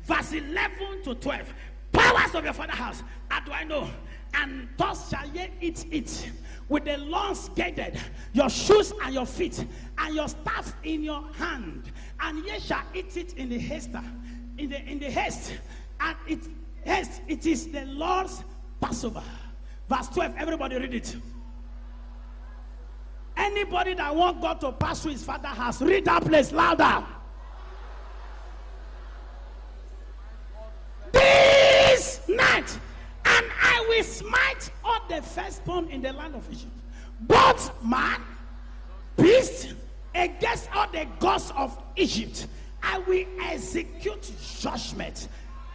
Verse 11 to 12. Powers of your father's house. How do I know? And thus shall ye eat it, with the loins girded, your shoes and your feet, and your staff in your hand, and ye shall eat it in the haste, in the haste, and it is the Lord's Passover. Verse 12. Everybody read it. Anybody that wants God to pass through his father's house, read that place louder. This night, and I will smite all the firstborn in the land of Egypt, both man, beast, against all the gods of Egypt. I will execute judgment.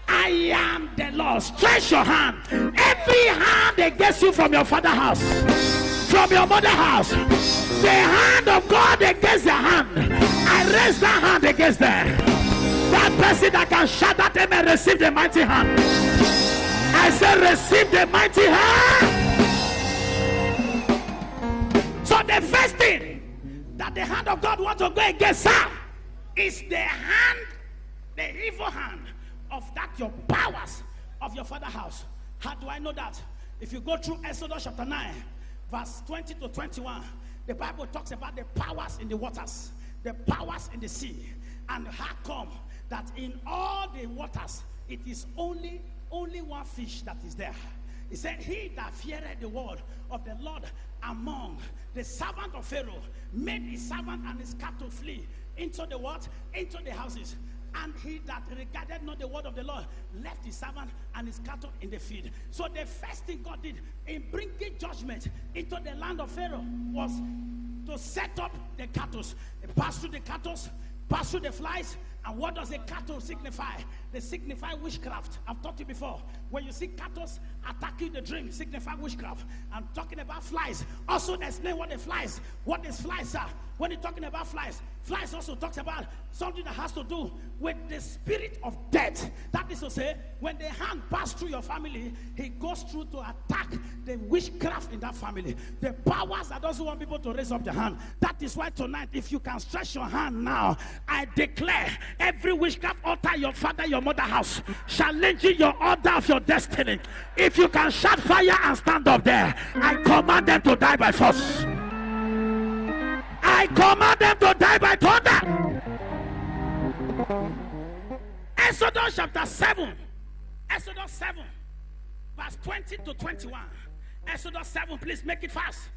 I am the Lord. Stretch your hand. Every hand against you from your father's house, from your mother's house, the hand of God against their hand, I raise that hand against them. That person that can shout that amen, receive the mighty hand. I say receive the mighty hand. So the first thing that the hand of God wants to go against her is the hand, the evil hand of that your powers of your father's house. How do I know that? If you go through Exodus chapter 9, verse 20 to 21, the Bible talks about the powers in the waters, the powers in the sea, and how come that in all the waters it is only one fish that is there. He said, he that feared the word of the Lord among the servant of Pharaoh made his servant and his cattle flee into the what? Into the houses. And he that regarded not the word of the Lord left his servant and his cattle in the field. So the first thing God did in bringing judgment into the land of Pharaoh was to set up the cattle. Pass through the cattle, pass through the flies. And what does a cattle signify? They signify witchcraft. I've talked to you before. When you see cattle attacking the dream, signify witchcraft. I'm talking about flies. Also, explain what these flies are. When you're talking about flies, flies also talks about something that has to do with the spirit of death. That is to say, when the hand passes through your family, he goes through to attack the witchcraft in that family. The powers that doesn't want people to raise up their hand. That is why tonight, if you can stretch your hand now, I declare every witchcraft altar your father, your mother house, challenging your order of your destiny. If you can shout fire and stand up there, I command them to die by force. I command them to die by thunder. Exodus chapter 7. Exodus 7. Verse 20 to 21. Exodus 7, please make it fast.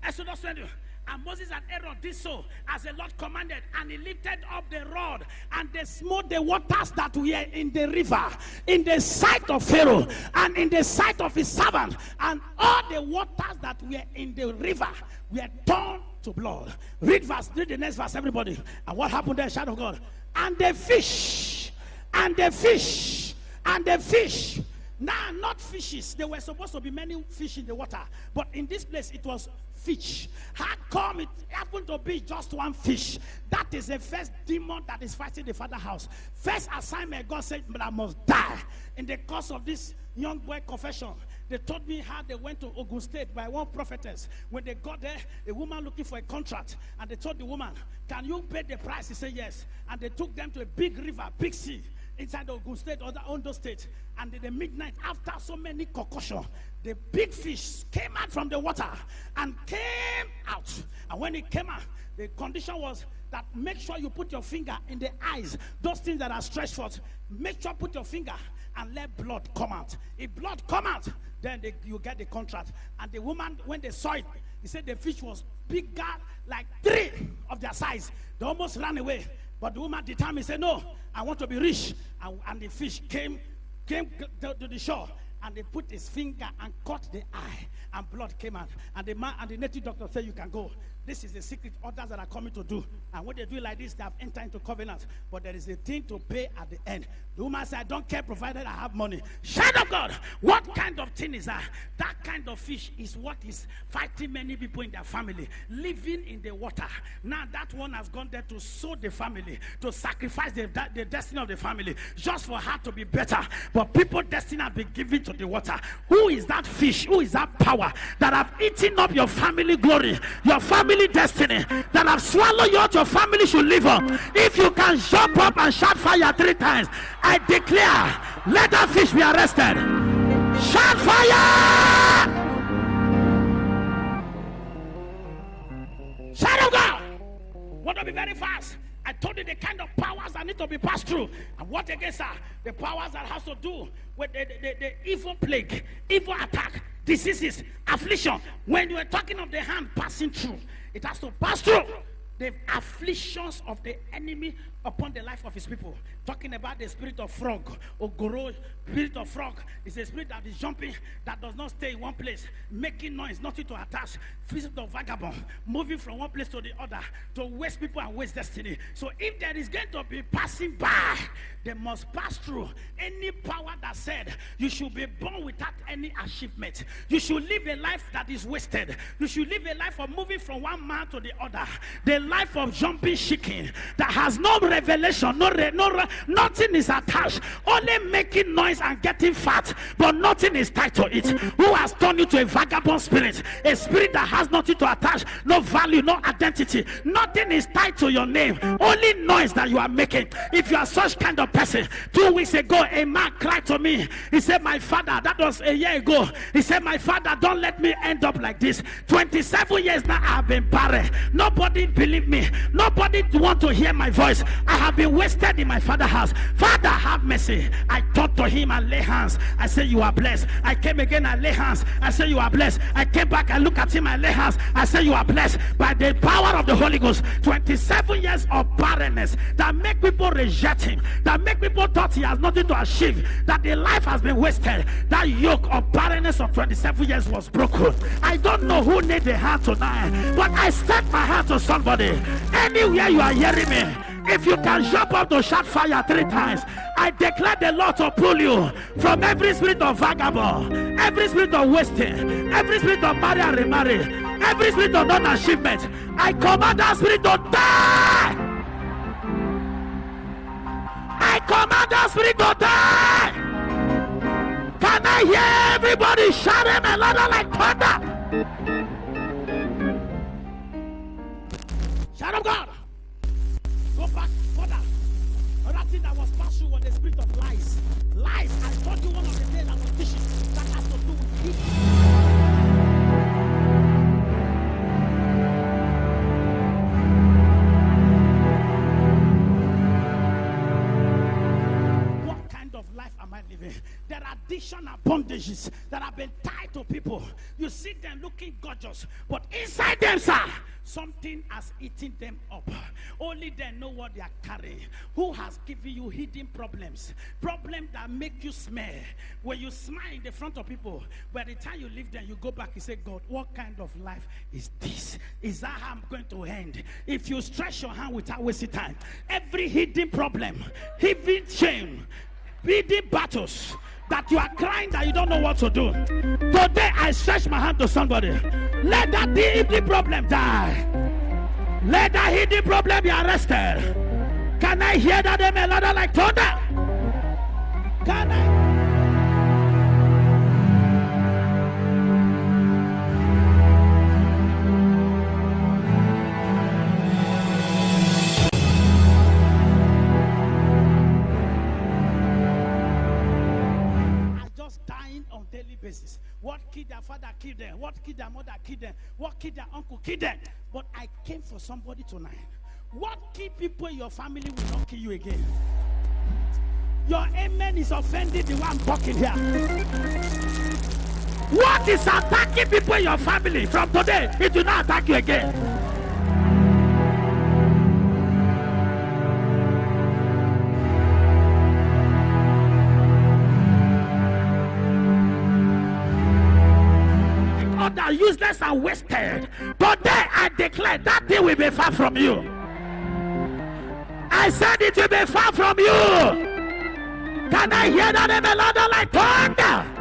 Exodus 20. And Moses and Aaron did so as the Lord commanded, and he lifted up the rod, and they smote the waters that were in the river, in the sight of Pharaoh, and in the sight of his servant, and all the waters that were in the river were turned to blood. Read the next verse, everybody. And what happened there, child of God? And the fish, now not fishes. There were supposed to be many fish in the water, but in this place it was fish. How come it happened to be just one fish? That is the first demon that is fighting the father's house. First assignment, God said, but I must die. In the course of this young boy confession, they told me how they went to Ogun State by one prophetess. When they got there, a woman looking for a contract, and they told the woman, can you pay the price? He said yes. And they took them to a big river, big sea, inside Ogun State or the Ondo State. And in the midnight, after so many concussions, the big fish came out from the water and came out. And when it came out, the condition was that make sure you put your finger in the eyes, those things that are stretched forth. Make sure put your finger and let blood come out. If blood come out, then you get the contract. And the woman, when they saw it, he said the fish was bigger, like 3 of their size. They almost ran away. But the woman determined, said, no, I want to be rich. And the fish came to the shore, and they put his finger and cut the eye, and blood came out. And the man and the native doctor said, you can go. This is the secret orders that are coming to do. And when they do it like this, they have entered into covenant. But there is a thing to pay at the end. The woman said, I don't care provided I have money. Child of God, what kind of thing is that? That kind of fish is what is fighting many people in their family, living in the water. Now that one has gone there to sow the family, to sacrifice the destiny of the family, just for her to be better. But people's destiny has been given to the water. Who is that fish? Who is that power that have eaten up your family glory, your family family destiny that have swallowed you out, your family should live on. If you can jump up and shout fire 3 times, I declare, let that fish be arrested. Shout fire! Shout of God! Want to be very fast. I told you the kind of powers that need to be passed through. And what against are the powers that has to do with the evil plague, evil attack, diseases, affliction. When you are talking of the hand passing through, it has to pass through the afflictions of the enemy upon the life of his people. Talking about the spirit of frog, Ogoro, spirit of frog is a spirit that is jumping, that does not stay in one place, making noise, nothing to attach. Spirit of vagabond, moving from one place to the other to waste people and waste destiny. So if there is going to be passing by, they must pass through any power that said you should be born without any achievement. You should live a life that is wasted. You should live a life of moving from one man to the other. The life of jumping, shaking, that has no revelation, nothing is attached, only making noise and getting fat, but nothing is tied to it. Who has turned you to a vagabond spirit, a spirit that has nothing to attach, no value, no identity, nothing is tied to your name, only noise that you are making. If you are such kind of person, 2 weeks ago a man cried to me. He said, my father, that was a year ago, he said, my father, don't let me end up like this. 27 years now I have been barren. Nobody believe me, nobody want to hear my voice. I have been wasted in my father's house. Father, have mercy. I talked to him and lay hands. I said, you are blessed. I came again and lay hands. I said, you are blessed. I came back and look at him and lay hands. I said, you are blessed by the power of the Holy Ghost. 27 years of barrenness that make people reject him, that make people thought he has nothing to achieve, that their life has been wasted. That yoke of barrenness of 27 years was broken. I don't know who need the hand tonight, but I step my hand to somebody. Anywhere you are hearing me, if you can jump up to shout fire 3 times, I declare the Lord to pull you from every spirit of vagabond, every spirit of wasting, every spirit of marry and remarry, every spirit of non-achievement. I command that spirit to die. I command that spirit to die. Can I hear everybody shout him a louder like thunder? Shout of God. Go back further. Another thing that was passed through was the spirit of lies. Lies. I told you one of the days I was teaching that has to do with people. What kind of life am I living? There are additional bondages that have been tied to people. You see them looking gorgeous, but inside them, sir, something has eaten them up. Only they know what they are carrying. Who has given you hidden problems? Problems that make you smile. When you smile in the front of people, by the time you leave them, you go back and say, God, what kind of life is this? Is that how I'm going to end? If you stretch your hand without wasting time, every hidden problem, hidden shame, hidden battles that you are crying that you don't know what to do, today I stretch my hand to somebody. Let that hidden problem die. Let that hidden problem be arrested. Can I hear that amen louder like thunder? Can I? Daily basis. What killed their father killed them. What killed their mother killed them. What killed their uncle killed them. But I came for somebody tonight. What key people in your family will not kill you again? Your amen is offending the one talking here. What is attacking people in your family from today? It will not attack you again. That useless and wasted. Today I declare that thing will be far from you. I said it will be far from you. Can I hear that amen louder like thunder?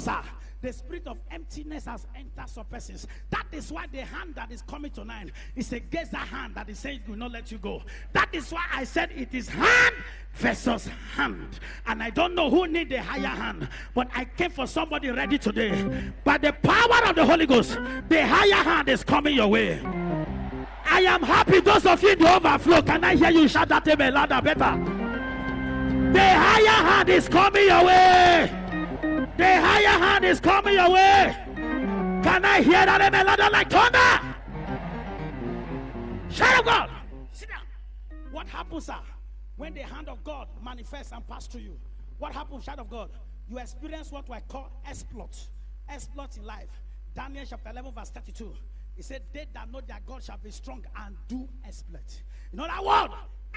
happens, sir? The spirit of emptiness has entered some persons. That is why the hand that is coming tonight is against that hand that is saying it will not let you go. That is why I said it is hand versus hand. And I don't know who need the higher hand, but I came for somebody ready today. By the power of the Holy Ghost, the higher hand is coming your way. I am happy. Those of you in the overflow, can I hear you shout that amen louder, better? The higher hand is coming your way. The higher hand is coming your way. Can I hear that amen louder like thunder? Shout of God. Sit down. What happens, sir, when the hand of God manifests and passes through you? What happens, child of God? You experience what I call exploits. Exploits in life. Daniel chapter 11 verse 32. He said, they that know their God shall be strong and do exploit. In other words,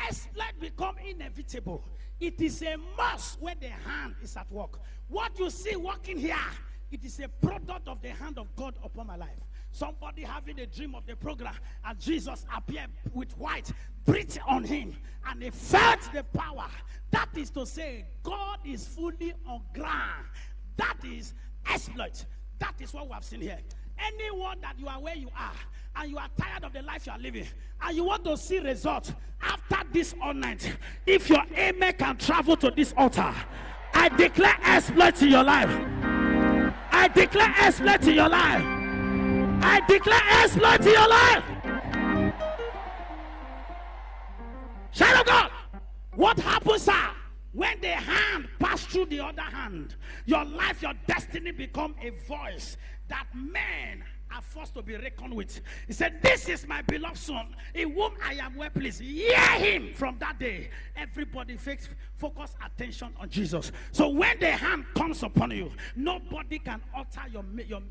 exploit become inevitable. It is a must when the hand is at work. What you see working here, it is a product of the hand of God upon my life. Somebody having a dream of the program, and Jesus appeared with white, breathed on him, and he felt the power. That is to say, God is fully on ground. That is exploit. That is what we have seen here. Anyone that you are where you are, and you are tired of the life you are living, and you want to see results after this all night, if your amen can travel to this altar, I declare exploit in your life. I declare exploit in your life. I declare exploit in your life. Child of God, what happens, sir, when the hand passes through the other hand? Your life, your destiny become a voice that men are forced to be reckoned with. He said, this is my beloved son, in whom I am well pleased. Hear him. From that day, everybody focus attention on Jesus. So when the hand comes upon you, nobody can alter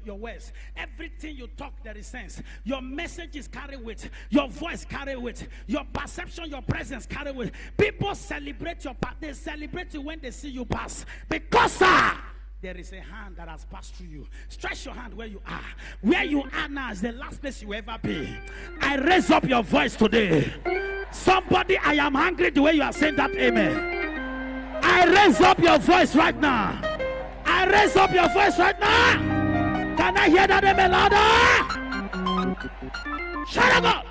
your words. Everything you talk, there is sense. Your message is carried with. Your voice carried with. Your perception, your presence carried with. People celebrate your path. They celebrate you when they see you pass. Because, sir, there is a hand that has passed through you. Stretch your hand where you are. Where you are now is the last place you will ever be. I raise up your voice today. Somebody, I am hungry the way you are saying that amen. I raise up your voice right now. I raise up your voice right now. Can I hear that amen louder? Shout out God.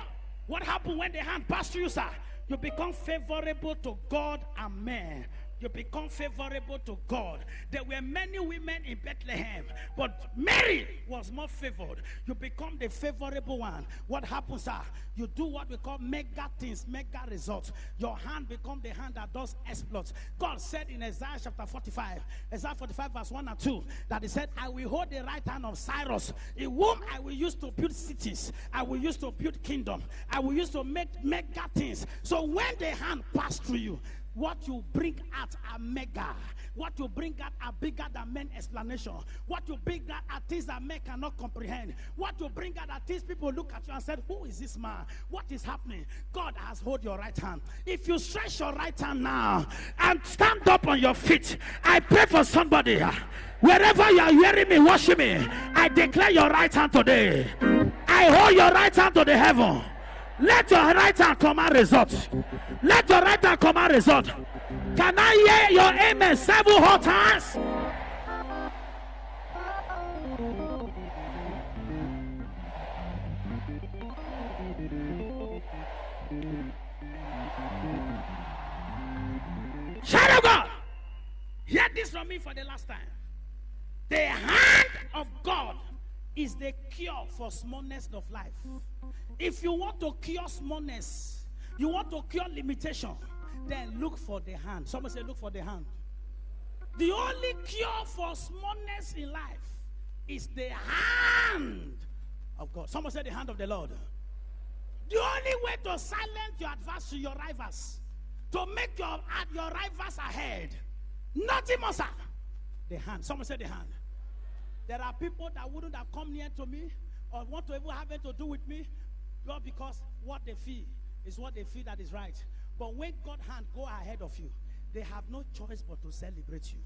What happened when the hand passed through you, sir? You become favorable to God and man. You become favorable to God. There were many women in Bethlehem, but Mary was more favored. You become the favorable one. What happens, sir? You do what we call mega things, mega results. Your hand becomes the hand that does exploits. God said in Isaiah chapter 45, Isaiah 45 verse 1 and 2, that he said, I will hold the right hand of Cyrus, in whom I will use to build cities. I will use to build kingdom. I will use to make mega things. So when the hand passes through you, what you bring out are mega. What you bring out are bigger than men's explanation. What you bring out are things that men cannot comprehend. What you bring out are things people look at you and said, who is this man? What is happening? God has hold your right hand. If you stretch your right hand now and stand up on your feet, I pray for somebody. Wherever you are hearing me, worship me, I declare your right hand today. I hold your right hand to the heaven. Let your right hand command result. Let your right hand command result. Can I hear your amen 7 hot times? Shout out God. Hear this from me for the last time. The hand of God is the cure for smallness of life. If you want to cure smallness, you want to cure limitation, then look for the hand. Someone say, look for the hand. The only cure for smallness in life is the hand of God. Someone say, the hand of the Lord. The only way to silence your adversary, your rivals, to make your rivals ahead, nothing more, sir. The hand. Someone say, the hand. There are people that wouldn't have come near to me or want to even have anything to do with me, not because what they feel is what they feel that is right. But when God's hand go ahead of you, they have no choice but to celebrate you.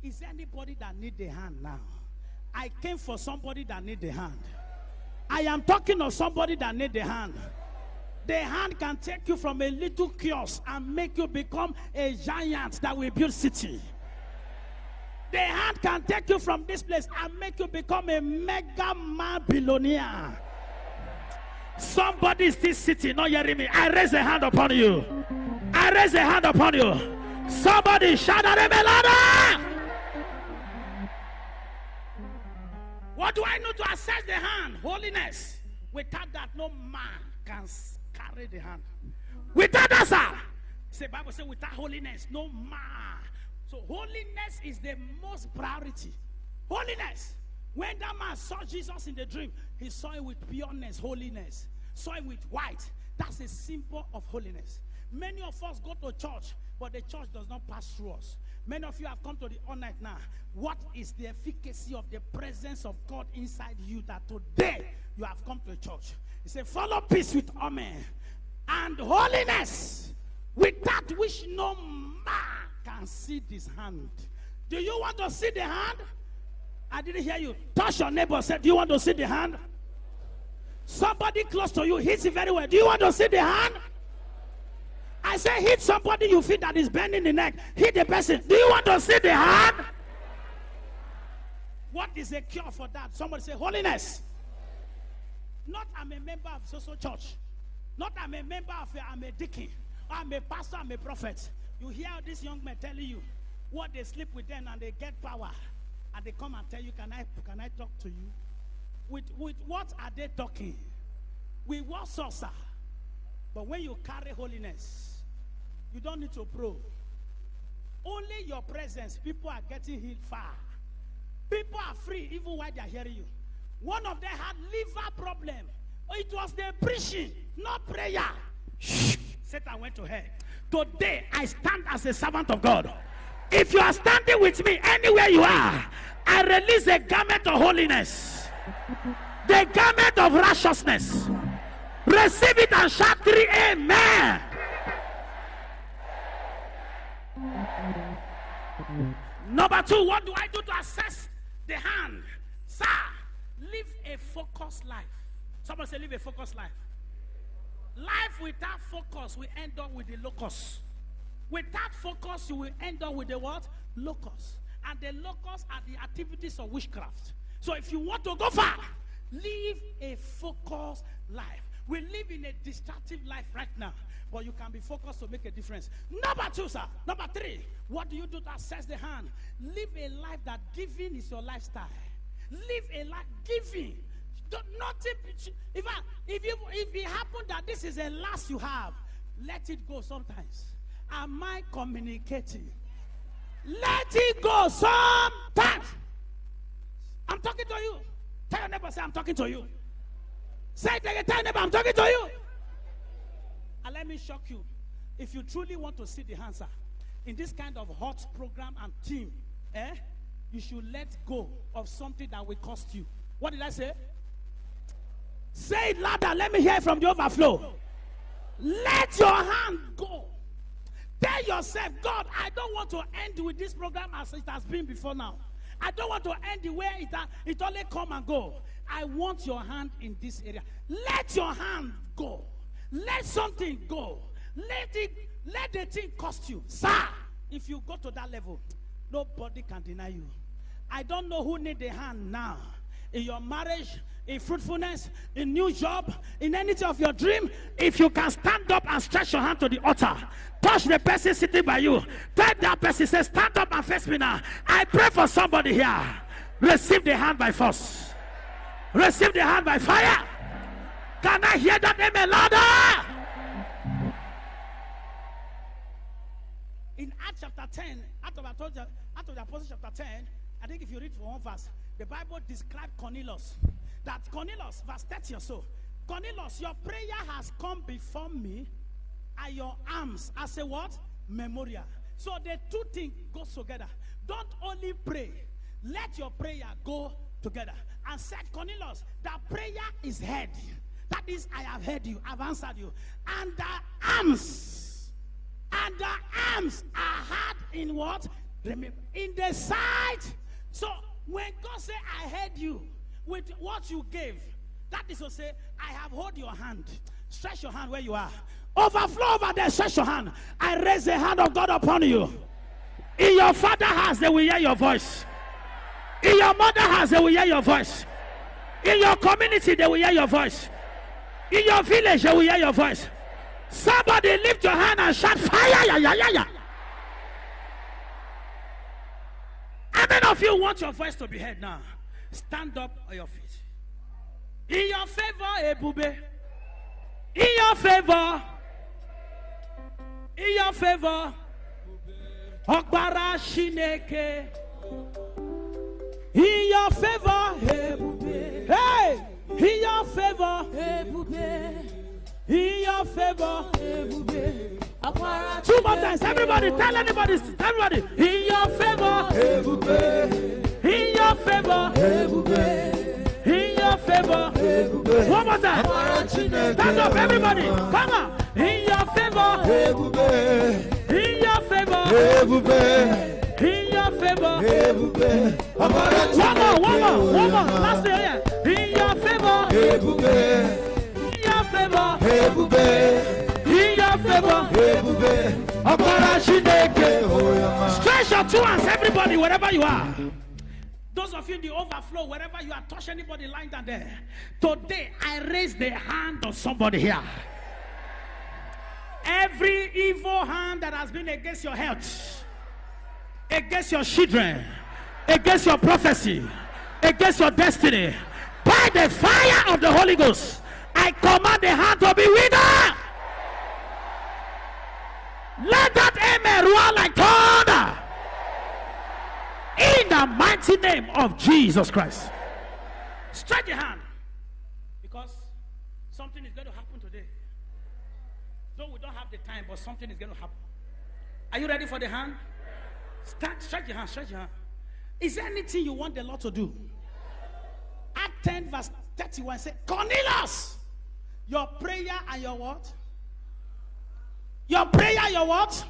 Is there anybody that need the hand now? I came for somebody that need the hand. I am talking of somebody that need the hand. The hand can take you from a little kiosk and make you become a giant that will build city. The hand can take you from this place and make you become a mega man billionaire. Somebody is still sitting, not hearing me. I raise a hand upon you. I raise a hand upon you. Somebody shout at him louder. What do I know to assess the hand? Holiness. Without that, no man can carry the hand. Without that, sir. The Bible says without holiness, no man. So holiness is the most priority. Holiness. When that man saw Jesus in the dream, he saw it with pureness, holiness. Saw it with white. That's a symbol of holiness. Many of us go to church, but the church does not pass through us. Many of you have come to the all night now. What is the efficacy of the presence of God inside you that today you have come to church? He said, follow peace with all men and holiness, without which no man can see this hand. Do you want to see the hand? I didn't hear you. Touch your neighbor. Say, do you want to see the hand? Somebody close to you hits it very well. Do you want to see the hand? I say hit somebody you feel that is bending the neck. Hit the person. Do you want to see the hand? What is a cure for that? Somebody say holiness. Not I'm a member of social church. Not I'm a member of I'm a deacon. I'm a pastor, I'm a prophet. You hear this young man telling you what they sleep with them and they get power. And they come and tell you, can I talk to you? With what are they talking? With what source? But when you carry holiness, you don't need to probe. Only your presence, people are getting healed far. People are free even while they are hearing you. One of them had liver problem. It was the preaching, not prayer. Shh. Satan went to hell. Today, I stand as a servant of God. If you are standing with me anywhere you are, I release a garment of holiness, the garment of righteousness. Receive it and shout 3 amen. Number 2, what do I do to assess the hand? Sir, live a focused life. Someone say live a focused life. Life without focus will end up with the locust. Without focus, you will end up with the what? Locust. And the locusts are the activities of witchcraft. So if you want to go far, live a focused life. We live in a destructive life right now, but you can be focused to make a difference. Number 2, sir. Number 3, what do you do to assess the hand? Live a life that giving is your lifestyle. Live a life giving. Nothing. If it happens that this is the last you have, let it go sometimes. Am I communicating? Let it go sometimes. I'm talking to you. Tell your neighbor, say, I'm talking to you. Say it again, tell your neighbor, I'm talking to you. And let me shock you. If you truly want to see the answer in this kind of hot program and team, you should let go of something that will cost you. What did I say? Say it louder. Let me hear it from the overflow. Let your hand go. Tell yourself, God, I don't want to end with this program as it has been before now. I don't want to end the way it only come and go. I want your hand in this area. Let your hand go. Let something go. Let the thing cost you. Sir, if you go to that level, nobody can deny you. I don't know who need the hand now. In your marriage, in fruitfulness, in new job, in anything of your dream, if you can stand up and stretch your hand to the altar, touch the person sitting by you, tell that person, say, stand up and face me now. I pray for somebody here. Receive the hand by force. Receive the hand by fire. Can I hear that amen louder? In Acts chapter 10, Acts of the Apostles chapter 10, I think if you read from one verse, the Bible describes Cornelius. That Cornelius, verse 30 or so. Cornelius, your prayer has come before me, and your arms as a what? Memorial. So the two things go together. Don't only pray. Let your prayer go together. And said Cornelius, that prayer is heard. That is, I have heard you. I've answered you. And the arms are hard in what? In the sight. So when God said, I heard you with what you gave, that is to say, I have hold your hand. Stretch your hand where you are. Overflow over there, stretch your hand. I raise the hand of God upon you. In your father's house, they will hear your voice. In your mother's house, they will hear your voice. In your community, they will hear your voice. In your village, they will hear your voice. Somebody lift your hand and shout fire. Yeah, yeah, yeah, yeah. How many of you want your voice to be heard now? Stand up on your feet. In your favor, Ebube. In your favor. In your favor. Okbara Shineke. In your favor, Ebube. Hey! In your favor, Ebube. In your favor, Ebube. Two more times, everybody, tell anybody, everybody. In your favor, Ebube. In your favor, Ebube. In your favor, Ebube. One more time. Stand up, everybody. Come on. In your favor, Ebube. In your favor, Ebube. In your favor, Ebube. One more. Last year. In your favor, Ebube. In your favor, Ebube. In your favor, Ebube. Stretch your two hands, everybody, wherever you are. Those of you in the overflow, wherever you are, touch anybody lying down there. Today, I raise the hand of somebody here. Every evil hand that has been against your health, against your children, against your prophecy, against your destiny, by the fire of the Holy Ghost, I command the hand to be withered. Let that amen roar like thunder. In the mighty name of Jesus Christ. Stretch your hand. Because something is going to happen today. Though we don't have the time, but something is going to happen. Are you ready for the hand? Stretch your hand, stretch your hand. Is there anything you want the Lord to do? Act 10 verse 31 say, Cornelius, your prayer and your what? Your prayer, your what?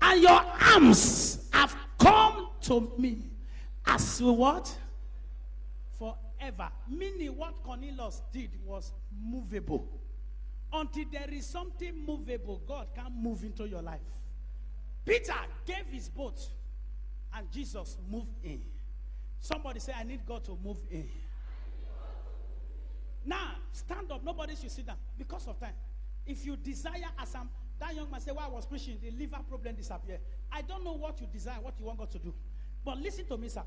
And your arms have come to me as what? Forever. Meaning what Cornelius did was movable. Until there is something movable, God can move into your life. Peter gave his boat and Jesus moved in. Somebody say, I need God to move in. Now, stand up. Nobody should sit down because of time. If you desire, as that young man said, while I was preaching, the liver problem disappeared. I don't know what you desire, what you want God to do. But listen to me, sir.